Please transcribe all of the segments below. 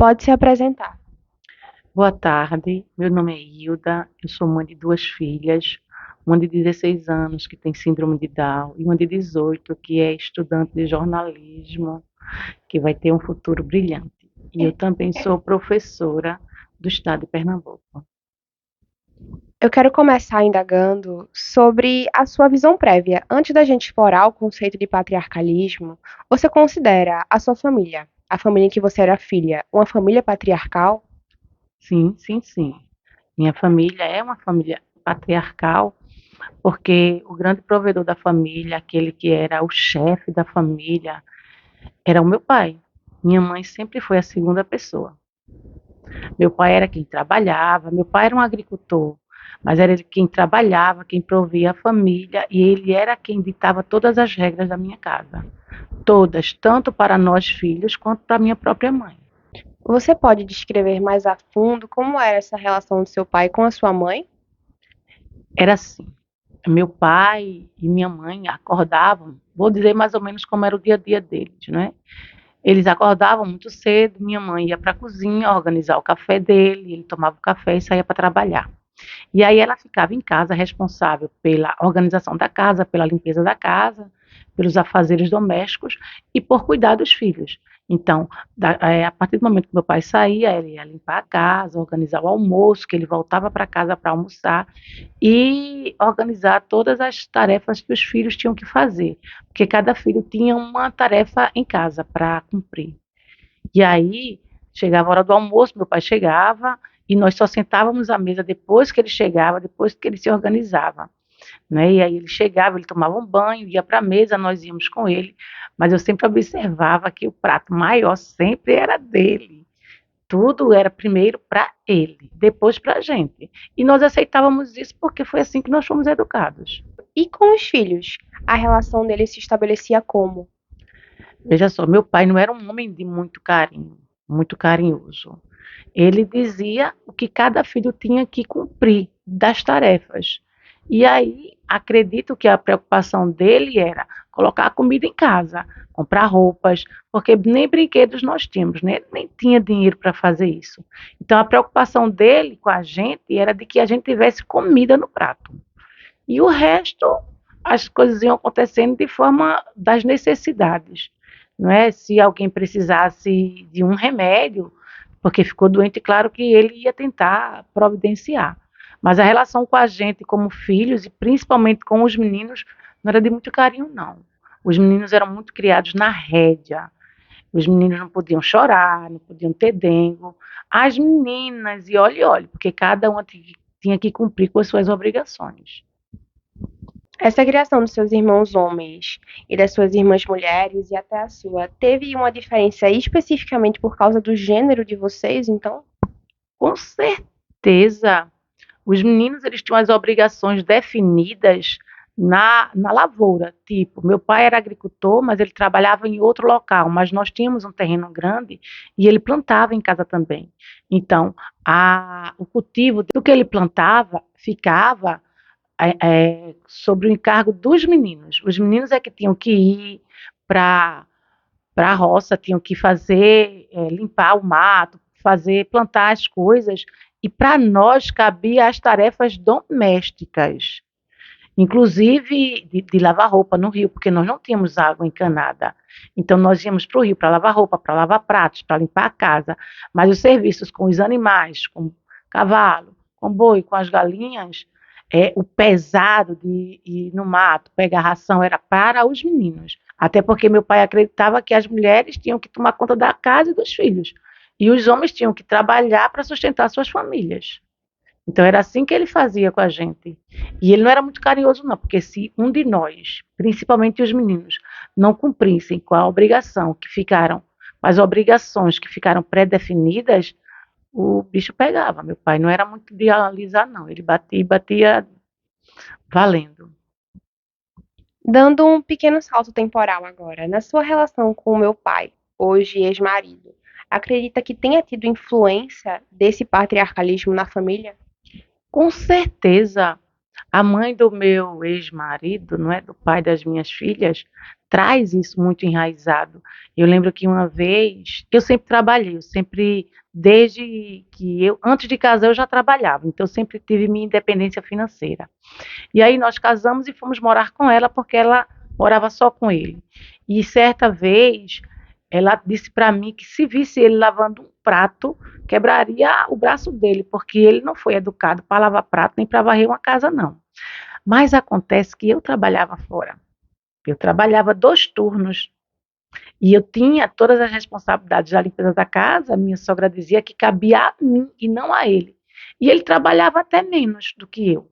Pode se apresentar. Boa tarde, meu nome é Hilda, eu sou mãe de duas filhas, uma de 16 anos que tem síndrome de Down e uma de 18 que é estudante de jornalismo, que vai ter um futuro brilhante. E eu também sou professora do estado de Pernambuco. Eu quero começar indagando sobre a sua visão prévia. Antes da gente explorar o conceito de patriarcalismo, você considera a sua família, a família em que você era filha, uma família patriarcal? Sim, sim, sim. Minha família é uma família patriarcal, porque o grande provedor da família, aquele que era o chefe da família, era o meu pai. Minha mãe sempre foi a segunda pessoa. Meu pai era quem trabalhava, meu pai era um agricultor, mas era ele quem trabalhava, quem provia a família e ele era quem ditava todas as regras da minha casa. Todas, tanto para nós filhos quanto para minha própria mãe. Você pode descrever mais a fundo como era essa relação do seu pai com a sua mãe? Era assim, meu pai e minha mãe acordavam, vou dizer mais ou menos como era o dia a dia deles, né? Eles acordavam muito cedo, minha mãe ia para a cozinha organizar o café dele, ele tomava o café e saía para trabalhar. E aí ela ficava em casa responsável pela organização da casa, pela limpeza da casa, pelos afazeres domésticos e por cuidar dos filhos. Então, a partir do momento que meu pai saía, ele ia limpar a casa, organizar o almoço, que ele voltava para casa para almoçar e organizar todas as tarefas que os filhos tinham que fazer, porque cada filho tinha uma tarefa em casa para cumprir. E aí, chegava a hora do almoço, meu pai chegava e nós só sentávamos à mesa depois que ele chegava, depois que ele se organizava, né? E aí ele chegava, ele tomava um banho, ia para a mesa, nós íamos com ele, mas eu sempre observava que o prato maior sempre era dele. Tudo era primeiro para ele, depois para a gente. E nós aceitávamos isso porque foi assim que nós fomos educados. E com os filhos? A relação deles se estabelecia como? Veja só, meu pai não era um homem de muito carinho, muito carinhoso. Ele dizia o que cada filho tinha que cumprir das tarefas. E aí, acredito que a preocupação dele era colocar a comida em casa, comprar roupas, porque nem brinquedos nós tínhamos, né? Nem tinha dinheiro para fazer isso. Então, a preocupação dele com a gente era de que a gente tivesse comida no prato. E o resto, as coisas iam acontecendo de forma das necessidades, não é? Se alguém precisasse de um remédio, porque ficou doente, claro que ele ia tentar providenciar. Mas a relação com a gente como filhos, e principalmente com os meninos, não era de muito carinho, não. Os meninos eram muito criados na rédea. Os meninos não podiam chorar, não podiam ter dengo. As meninas, e olhe, olhe, porque cada uma tinha que cumprir com as suas obrigações. Essa criação dos seus irmãos homens e das suas irmãs mulheres e até a sua, teve uma diferença especificamente por causa do gênero de vocês, então? Com certeza, os meninos eles tinham as obrigações definidas na lavoura. Tipo, meu pai era agricultor, mas ele trabalhava em outro local, mas nós tínhamos um terreno grande e ele plantava em casa também. Então, o cultivo do que ele plantava ficava sobre o encargo dos meninos. Os meninos é que tinham que ir para a roça, tinham que fazer, limpar o mato, fazer, plantar as coisas, e para nós cabia as tarefas domésticas, inclusive de lavar roupa no rio, porque nós não tínhamos água encanada. Então nós íamos para o rio para lavar roupa, para lavar pratos, para limpar a casa, mas os serviços com os animais, com cavalo, com boi, com as galinhas, o pesado de ir no mato, pegar ração, era para os meninos. Até porque meu pai acreditava que as mulheres tinham que tomar conta da casa e dos filhos. E os homens tinham que trabalhar para sustentar suas famílias. Então era assim que ele fazia com a gente. E ele não era muito carinhoso, não, porque se um de nós, principalmente os meninos, não cumprissem com a obrigação que ficaram, as obrigações que ficaram pré-definidas, o bicho pegava. Meu pai não era muito de alisar, não. Ele batia e batia valendo. Dando um pequeno salto temporal agora, na sua relação com o meu pai, hoje ex-marido, acredita que tenha tido influência desse patriarcalismo na família? Com certeza, A mãe do meu ex-marido, não é, do pai das minhas filhas, traz isso muito enraizado. Eu lembro que uma vez, eu sempre trabalhei, eu sempre, desde que eu, antes de casar, eu já trabalhava, então eu sempre tive minha independência financeira. E aí nós casamos e fomos morar com ela porque ela morava só com ele. E certa vez ela disse para mim que se visse ele lavando um prato, quebraria o braço dele, porque ele não foi educado para lavar prato nem para varrer uma casa, não. Mas acontece que eu trabalhava fora. Eu trabalhava 2 turnos e eu tinha todas as responsabilidades da limpeza da casa. Minha sogra dizia que cabia a mim e não a ele. E ele trabalhava até menos do que eu.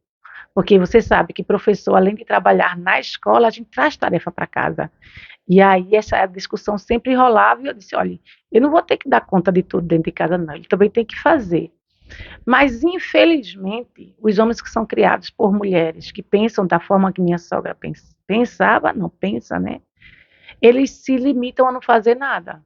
Porque você sabe que professor, além de trabalhar na escola, a gente traz tarefa para casa. E aí essa discussão sempre rolava e eu disse, olha, eu não vou ter que dar conta de tudo dentro de casa, não. Ele também tem que fazer. Mas, infelizmente, os homens que são criados por mulheres, que pensam da forma que minha sogra pensava, não pensa, né? Eles se limitam a não fazer nada.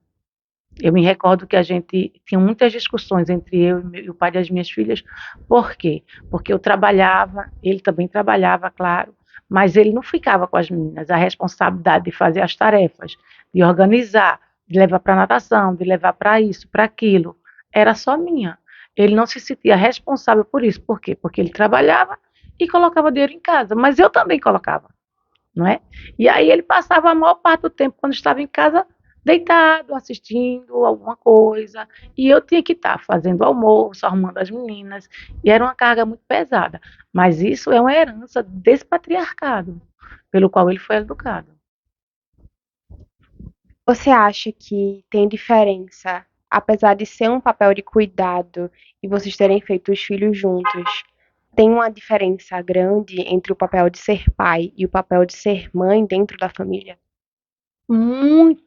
Eu me recordo que a gente tinha muitas discussões entre eu e o pai das minhas filhas. Por quê? Porque eu trabalhava, ele também trabalhava, claro, mas ele não ficava com as meninas. A responsabilidade de fazer as tarefas, de organizar, de levar para natação, de levar para isso, para aquilo, era só minha. Ele não se sentia responsável por isso. Por quê? Porque ele trabalhava e colocava dinheiro em casa, mas eu também colocava, não é? E aí ele passava a maior parte do tempo, quando estava em casa, deitado, assistindo alguma coisa, e eu tinha que estar fazendo almoço, arrumando as meninas, e era uma carga muito pesada. Mas isso é uma herança desse patriarcado, pelo qual ele foi educado. Você acha que tem diferença, apesar de ser um papel de cuidado e vocês terem feito os filhos juntos, tem uma diferença grande entre o papel de ser pai e o papel de ser mãe dentro da família? Muita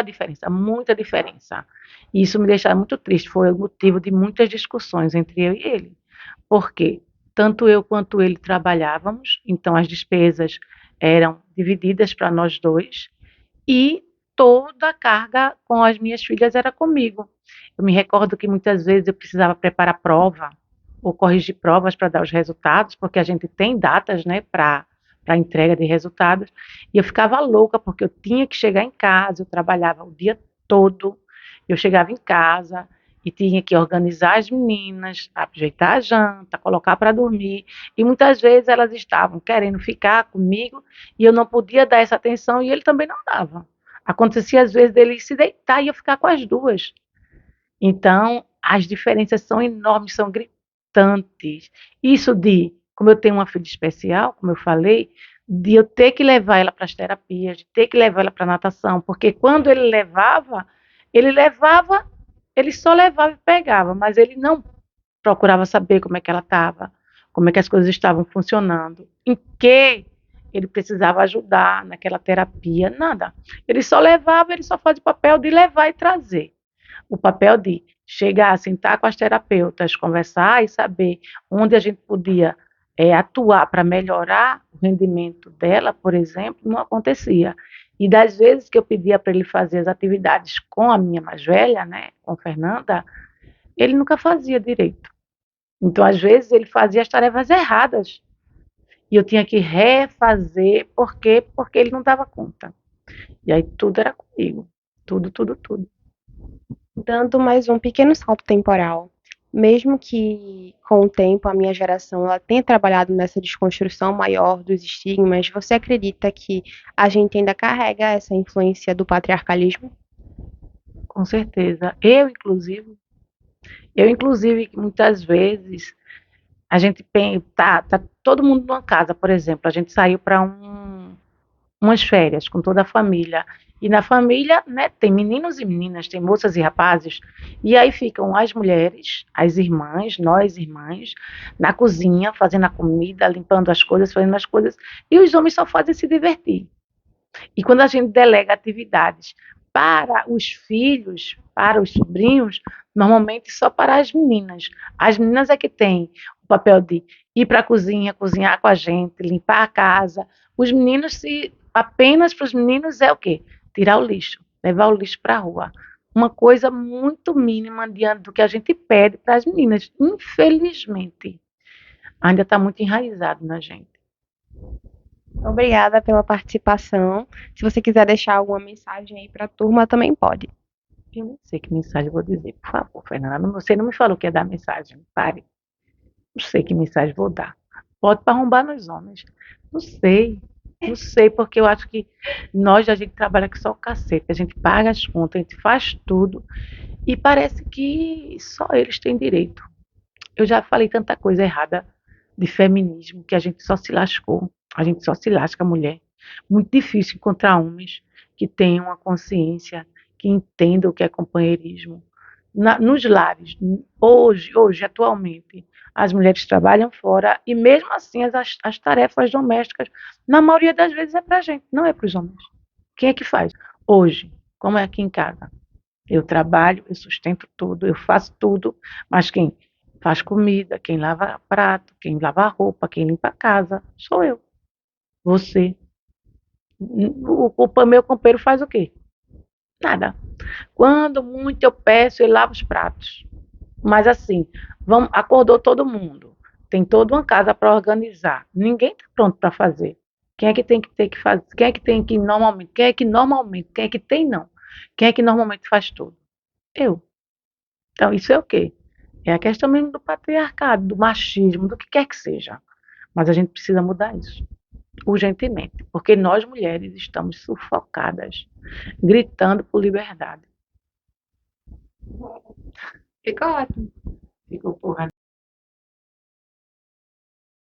diferença, muita diferença. E isso me deixava muito triste, foi o motivo de muitas discussões entre eu e ele. Por quê? Tanto eu quanto ele trabalhávamos, então as despesas eram divididas para nós dois, e toda a carga com as minhas filhas era comigo. Eu me recordo que muitas vezes eu precisava preparar prova ou corrigir provas para dar os resultados, porque a gente tem datas, né, para entrega de resultados, e eu ficava louca porque eu tinha que chegar em casa, eu trabalhava o dia todo, eu chegava em casa e tinha que organizar as meninas, ajeitar a janta, colocar para dormir, e muitas vezes elas estavam querendo ficar comigo e eu não podia dar essa atenção e ele também não dava. Acontecia às vezes dele se deitar e eu ficar com as duas. Então, as diferenças são enormes, são gritantes. Isso de, como eu tenho uma filha especial, como eu falei, de eu ter que levar ela para as terapias, de ter que levar ela para a natação, porque quando ele levava, ele só levava e pegava, mas ele não procurava saber como é que ela estava, como é que as coisas estavam funcionando, em que ele precisava ajudar naquela terapia, nada. Ele só levava, ele só fazia o papel de levar e trazer. O papel de chegar, sentar com as terapeutas, conversar e saber onde a gente podia atuar para melhorar o rendimento dela, por exemplo, não acontecia. E das vezes que eu pedia para ele fazer as atividades com a minha mais velha, né, com Fernanda, ele nunca fazia direito. Então, às vezes, ele fazia as tarefas erradas e eu tinha que refazer, por quê? Porque ele não dava conta. E aí tudo era comigo, tudo, tudo, tudo. Dando mais um pequeno salto temporal, mesmo que com o tempo a minha geração ela tenha trabalhado nessa desconstrução maior dos estigmas, você acredita que a gente ainda carrega essa influência do patriarcalismo? Com certeza. Inclusive, muitas vezes a gente tá todo mundo numa casa, por exemplo, a gente saiu para umas férias com toda a família. E na família, né, tem meninos e meninas, tem moças e rapazes. E aí ficam as mulheres, as irmãs, nós irmãs, na cozinha, fazendo a comida, limpando as coisas, fazendo as coisas. E os homens só fazem se divertir. E quando a gente delega atividades para os filhos, para os sobrinhos, normalmente só para as meninas. As meninas é que têm o papel de ir para a cozinha, cozinhar com a gente, limpar a casa. Os meninos, se apenas para os meninos é o quê? Tirar o lixo, levar o lixo para a rua. Uma coisa muito mínima diante do que a gente pede para as meninas, infelizmente. Ainda está muito enraizado na gente. Obrigada pela participação. Se você quiser deixar alguma mensagem aí para a turma, também pode. Eu nem sei que mensagem eu vou dizer, por favor, Fernanda. Você não me falou que ia dar mensagem. Pare. Não sei que mensagem vou dar. Pode para arrombar nos homens. Não sei. Não sei, porque eu acho que a gente trabalha aqui só o cacete. A gente paga as contas, a gente faz tudo. E parece que só eles têm direito. Eu já falei tanta coisa errada de feminismo que a gente só se lascou. A gente só se lasca, mulher. Muito difícil encontrar homens que tenham uma consciência, que entendam o que é companheirismo. Nos lares, hoje, atualmente, as mulheres trabalham fora e mesmo assim as tarefas domésticas, na maioria das vezes é para a gente, não é para os homens. Quem é que faz? Hoje, como é aqui em casa, eu trabalho, eu sustento tudo, eu faço tudo, mas quem faz comida, quem lava prato, quem lava roupa, quem limpa a casa, sou eu. Você. O meu companheiro faz o quê? Nada. Quando muito eu peço, ele lava os pratos. Mas assim, acordou todo mundo. Tem toda uma casa para organizar. Ninguém está pronto para fazer. Quem é que tem que ter que fazer? Quem é que tem que normalmente? Quem é que tem não? Quem é que normalmente faz tudo? Eu. Então, isso é o quê? É a questão mesmo do patriarcado, do machismo, do que quer que seja. Mas a gente precisa mudar isso urgentemente, porque nós mulheres estamos sufocadas, gritando por liberdade. Ficou ótimo. Ficou porra